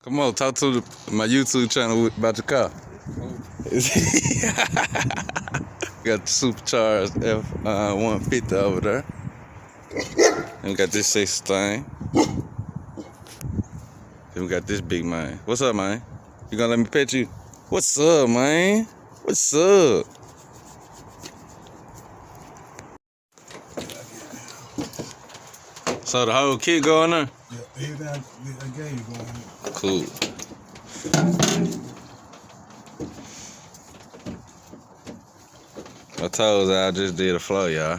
Come on, talk to my YouTube channel about your car. Got the supercharged F-150 over there. And we got this 6 thing. Then we got this big man. What's up, man? You gonna let me pet you? What's up, man? What's up? So the whole kit going there? Yeah, everything I gave you going there. Cool. I told you I just did a flow, y'all.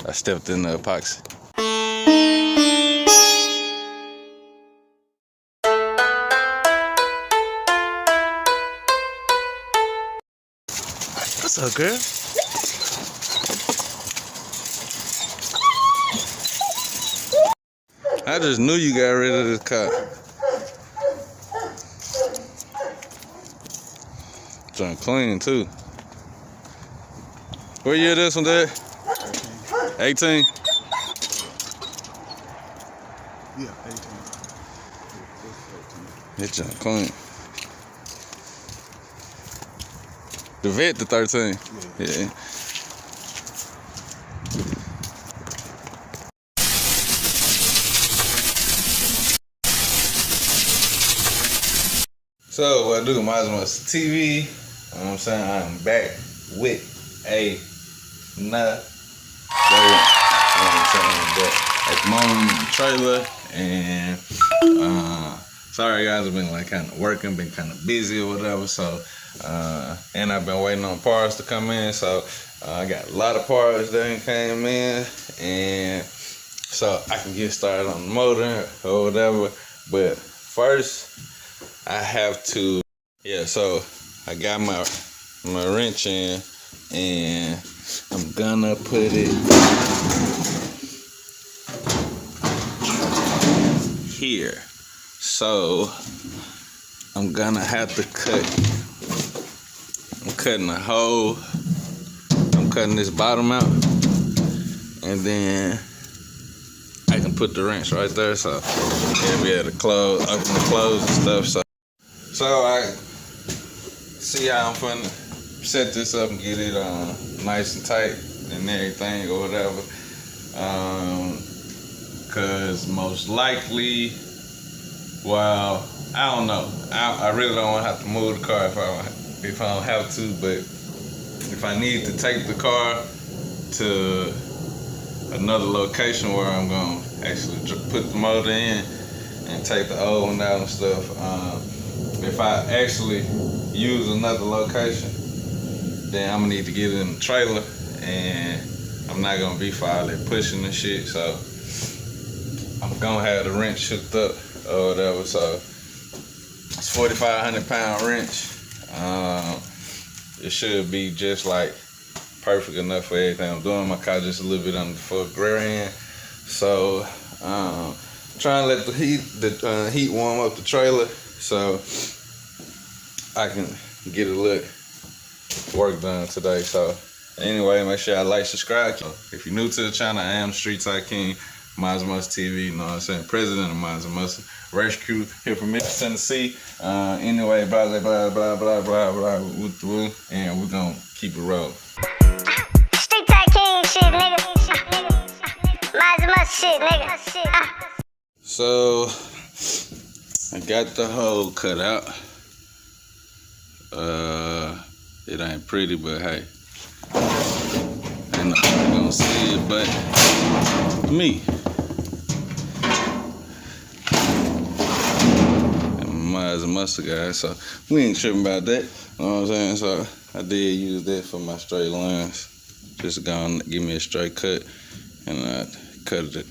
I stepped in the epoxy. What's up, girl? I just knew you got rid of this car. Trying clean too. What year this one, Dad? 18? Yeah, 18. It's trying clean. The vet, the 13. Yeah. So what I do, Mods&Muscle TV. You know what I'm saying? I'm back with another, you know what I'm saying? At the moment, the trailer, and sorry guys, I've been like kind of working, been kind of busy or whatever. So and I've been waiting on parts to come in. So I got a lot of parts that came in, and so I can get started on the motor or whatever. But first, I have to, so I got my wrench in, and I'm gonna put it here. So I'm gonna have to I'm cutting a hole. I'm cutting this bottom out, and then I can put the wrench right there, so it'll be able to open and close and stuff. So I see how I'm finna set this up and get it nice and tight and everything or whatever. Cause most likely, well, I don't know. I really don't want to have to move the car if I don't have to, but if I need to take the car to another location where I'm gonna actually put the motor in and take the old one out and stuff. If I actually use another location, then I'm gonna need to get it in the trailer, and I'm not gonna be for all that pushing and shit. So I'm gonna have the wrench hooked up or whatever. So it's 4,500 pound wrench. It should be just like perfect enough for everything I'm doing. My car just a little bit under $4,000. So trying to let the heat warm up the trailer so I can get a little work done today. So anyway, make sure y'all like, subscribe. If you're new to the channel, I am Street Tycoon, Mods&Muscle TV, you know what I'm saying? President of Mods&Muscle. Race crew here from Memphis, Tennessee. Anyway, blah, blah, blah, blah, blah, blah, blah, woo, and we're gonna keep it rolling. Street Tycoon shit, nigga. Mods&Muscle shit, nigga. So I got the hole cut out. It ain't pretty, but hey, ain't nobody gonna see it but me and Mods&Muscle guys. So we ain't tripping about that. You know what I'm saying? So I did use that for my straight lines. Just gonna give me a straight cut, and I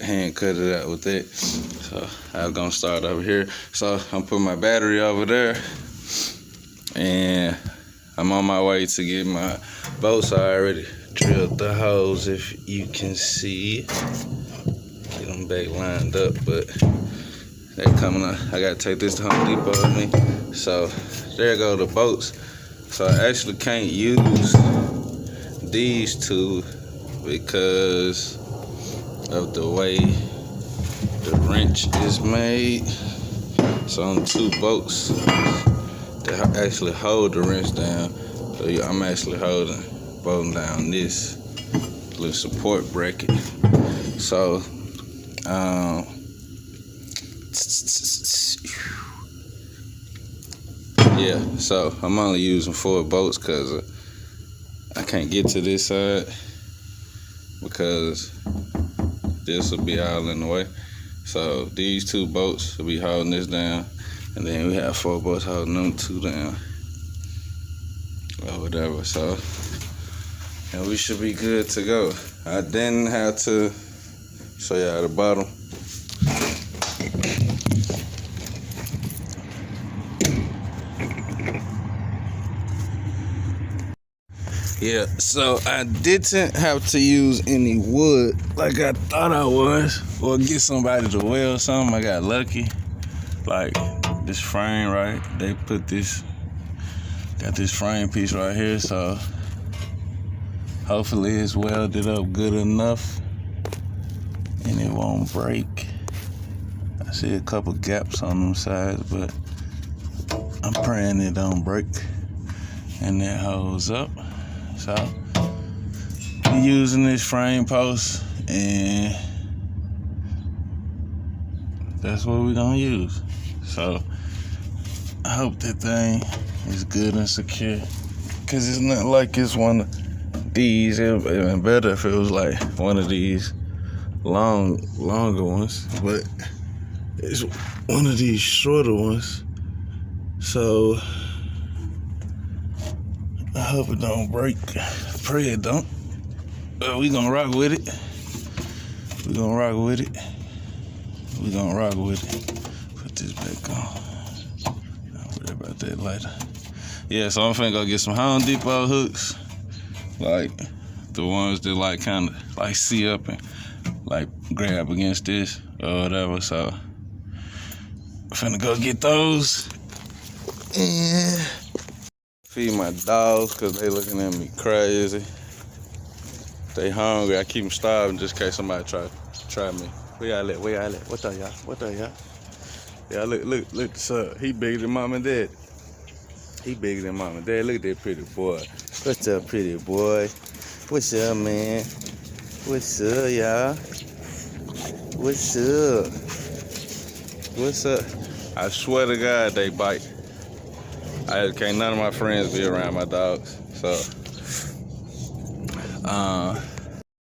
hand cut it out with that. So I'm gonna start over here. So I'm putting my battery over there, and I'm on my way to get my bolts. I already drilled the holes, if you can see. Get them back lined up, but they coming out. I gotta take this to Home Depot with me. So there go the bolts. So I actually can't use these two because of the way the wrench is made. So on 2 bolts that actually hold the wrench down. So I'm actually bolting down this little support bracket. So yeah, so I'm only using 4 bolts because I can't get to this side because this will be all in the way. So these 2 bolts will be holding this down, and then we have 4 bolts holding them 2 down or whatever. So, and we should be good to go. I didn't have to show y'all the bottom. Yeah, so I didn't have to use any wood like I thought I was, or get somebody to weld something. I got lucky. Like this frame, right? They got this frame piece right here, so hopefully it's welded up good enough and it won't break. I see a couple gaps on them sides, but I'm praying it don't break and that holds up. So we're using this frame post, and that's what we're gonna use. So I hope that thing is good and secure, cause it's not like it's one of these. It would have been better if it was like one of these longer ones, but it's one of these shorter ones. So I hope it don't break. Pray it don't. But we gonna rock with it. We gonna rock with it. Put this back on. I'll worry about that later. Yeah, so I'm finna go get some Home Depot hooks, like the ones that like kind of like see up and like grab against this or whatever. So I'm finna go get those and feed my dogs because they looking at me crazy. They hungry. I keep them starving just in case somebody try me. Where y'all at? What are y'all? Yeah, look, son. He bigger than mom and dad. Look at that pretty boy. What's up, pretty boy? What's up, man? What's up, y'all? What's up? I swear to God, they bite. Can't none of my friends be around my dogs.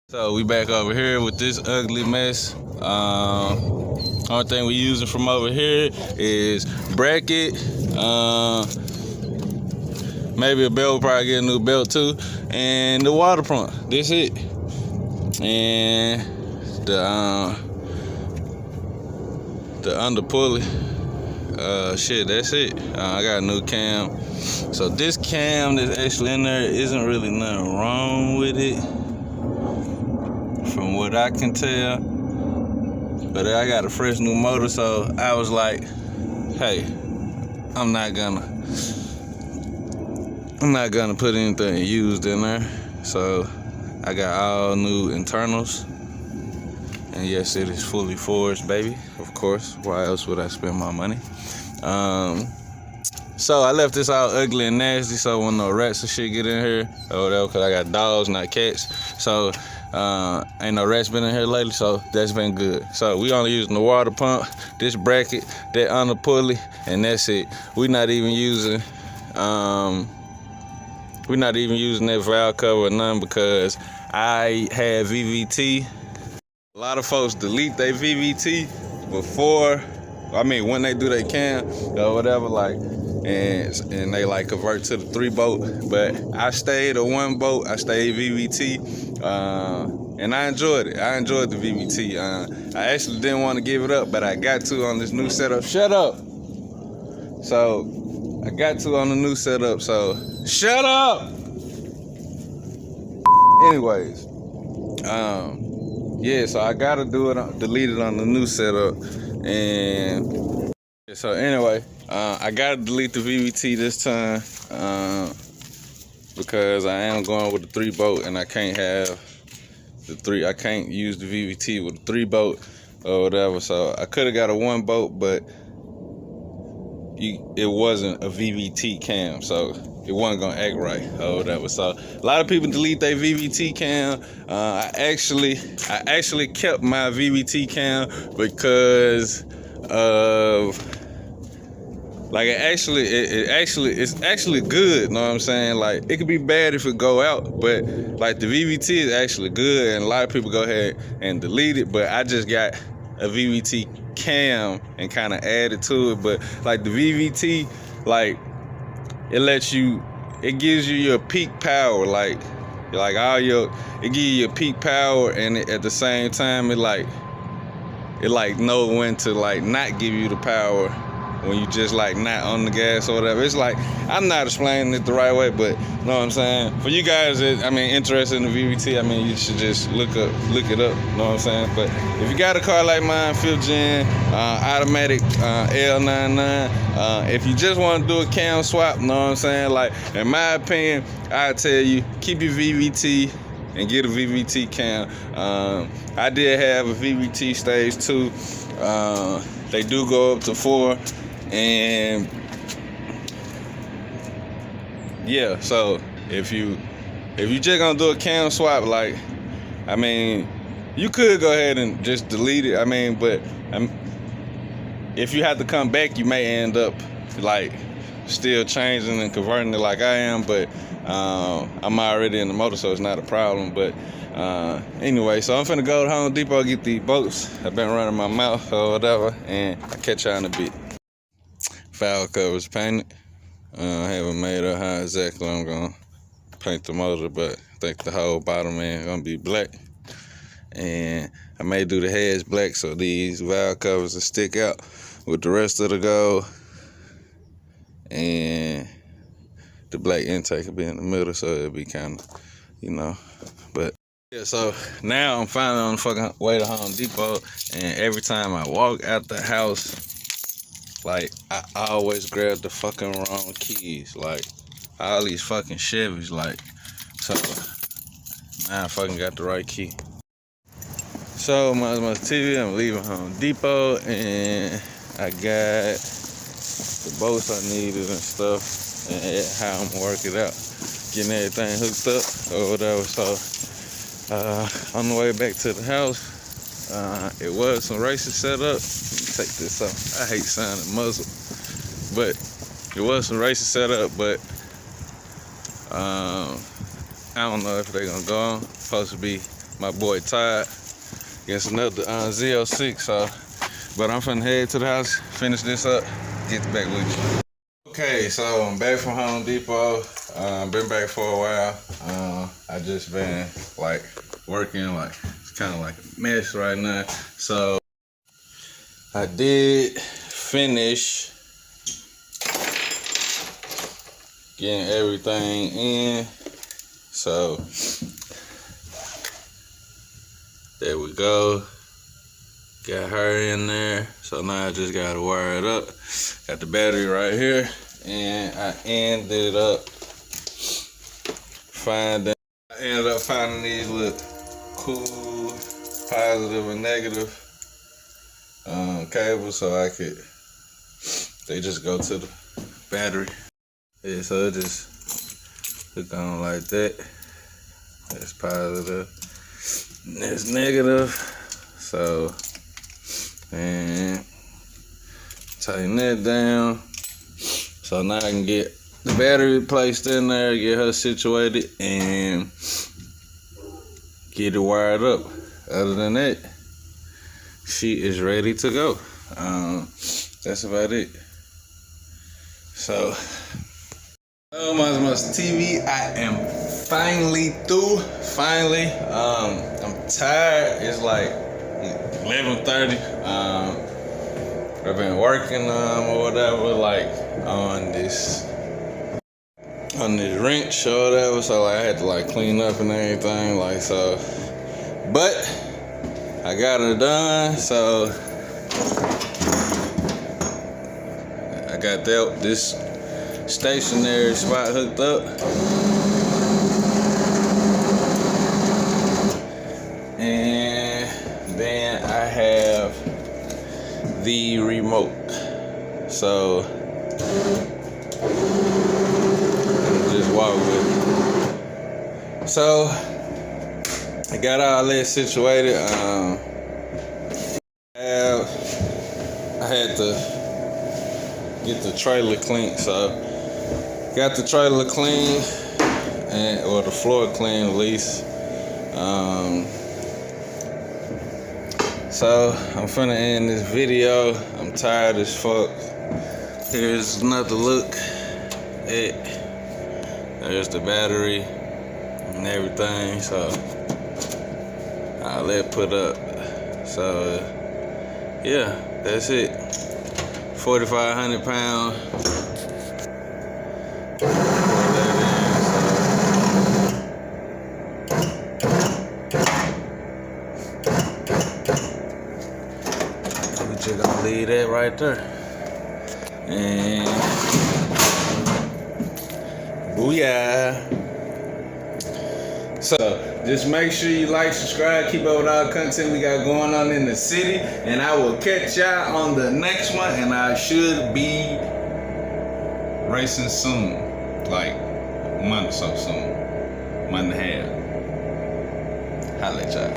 So we back over here with this ugly mess. Only thing we using from over here is bracket. Maybe a belt. We'll probably get a new belt too, and the water pump. That's it. And the under pulley. Shit, that's it. I got a new cam. So this cam that's actually in there isn't really nothing wrong with it, from what I can tell. But I got a fresh new motor, so I was like, hey, I'm not gonna put anything used in there. So I got all new internals. And yes, it is fully forged, baby. Of course. Why else would I spend my money? So I left this all ugly and nasty, so when no rats and shit get in here or whatever, because I got dogs, not cats. So ain't no rats been in here lately, so that's been good. So we only using the water pump, this bracket, that under pulley, and that's it. We're not even using that valve cover or none, because I had VVT. A lot of folks delete their VVT when they do their cam or whatever, like, and they like convert to the 3-bolt. But I stayed a 1-bolt. I stayed VVT, and I enjoyed it. I enjoyed the VVT. I actually didn't want to give it up, but I got to on this new setup. Shut up. So I got to on the new setup. So shut up. Anyways, yeah, so I gotta delete it on the new setup. And so anyway, I gotta delete the VVT this time, because I am going with the 3-bolt, and I can't have I can't use the VVT with a 3-bolt or whatever. So I could have got a 1-bolt, but it wasn't a VVT cam, so it wasn't gonna act right or whatever. So a lot of people delete their VVT cam. I actually kept my VVT cam because of like it's actually good. Know what I'm saying? Like it could be bad if it go out, but like the VVT is actually good, and a lot of people go ahead and delete it. But I just got a VVT cam and kind of added to it. But like the VVT, like it gives you your peak power, like it gives you your peak power, and at the same time it know when to like not give you the power when you just like not on the gas or whatever. It's like, I'm not explaining it the right way, but you know what I'm saying? For you guys that, interested in the VVT, you should just look it up, you know what I'm saying? But if you got a car like mine, 5th gen, automatic L99, if you just want to do a cam swap, you know what I'm saying? Like, in my opinion, I tell you, keep your VVT and get a VVT cam. I did have a VVT stage 2. They do go up to 4. And yeah, so if you just gonna do a cam swap, like, you could go ahead and just delete it. But if you have to come back, you may end up like still changing and converting it like I am. But I'm already in the motor, so it's not a problem. But anyway, so I'm finna go to Home Depot, get these bolts. I've been running my mouth or whatever, and I'll catch y'all in a bit. Valve covers painted. I haven't made up how exactly I'm gonna paint the motor, but I think the whole bottom end gonna be black. And I may do the heads black so these valve covers will stick out with the rest of the gold. And the black intake will be in the middle, so it'll be kind of, but yeah, so now I'm finally on the fucking way to Home Depot, and every time I walk out the house, like, I always grab the fucking wrong keys. Like, all these fucking Chevys, like, so now I fucking got the right key. So, Mods&Muscle TV, I'm leaving Home Depot, and I got the bolts I needed and stuff, and how I'm gonna work it out. Getting everything hooked up or whatever. So, on the way back to the house, it was some races set up. Let me take this off. I hate sounding muzzle, but it was some races set up. But I don't know if they're gonna go on. Supposed to be my boy Todd against another Z06. So, but I'm finna head to the house, finish this up, get back with you. Okay, so I'm back from Home Depot. Been back for a while. I just been like working, like it's kind of like a mess right now. So I did finish getting everything in. So there we go. Got her in there. So now I just gotta wire it up. Got the battery right here. And I ended up finding these little cool positive and negative cables, so they just go to the battery. Yeah, so it just hook on like that. That's positive, and that's negative. So, and tighten that down. So now I can get the battery placed in there, get her situated, and get it wired up. Other than that, she is ready to go. That's about it. So, Mods&Muscle TV, I am finally through. Finally, I'm tired. It's like 11:30. I've been working or whatever, like on this wrench or whatever, so like, I had to like clean up and everything, like, so, but I got it done. So I got this stationary spot hooked up, and then I have the remote. So Just walk with it. So I got all that situated. I had to get the trailer clean, so got the trailer clean, or the floor clean at least. So I'm finna end this video. I'm tired as fuck. Here's another look at. There's the battery and everything. So I'll let put up. So yeah, that's it. 4,500 pounds. We just gonna leave that right there. And booyah. So just make sure you like, subscribe, keep up with all the content we got going on in the city. And I will catch y'all on the next one. And I should be racing soon. Like a month or so soon. Month and a half. Holla at y'all.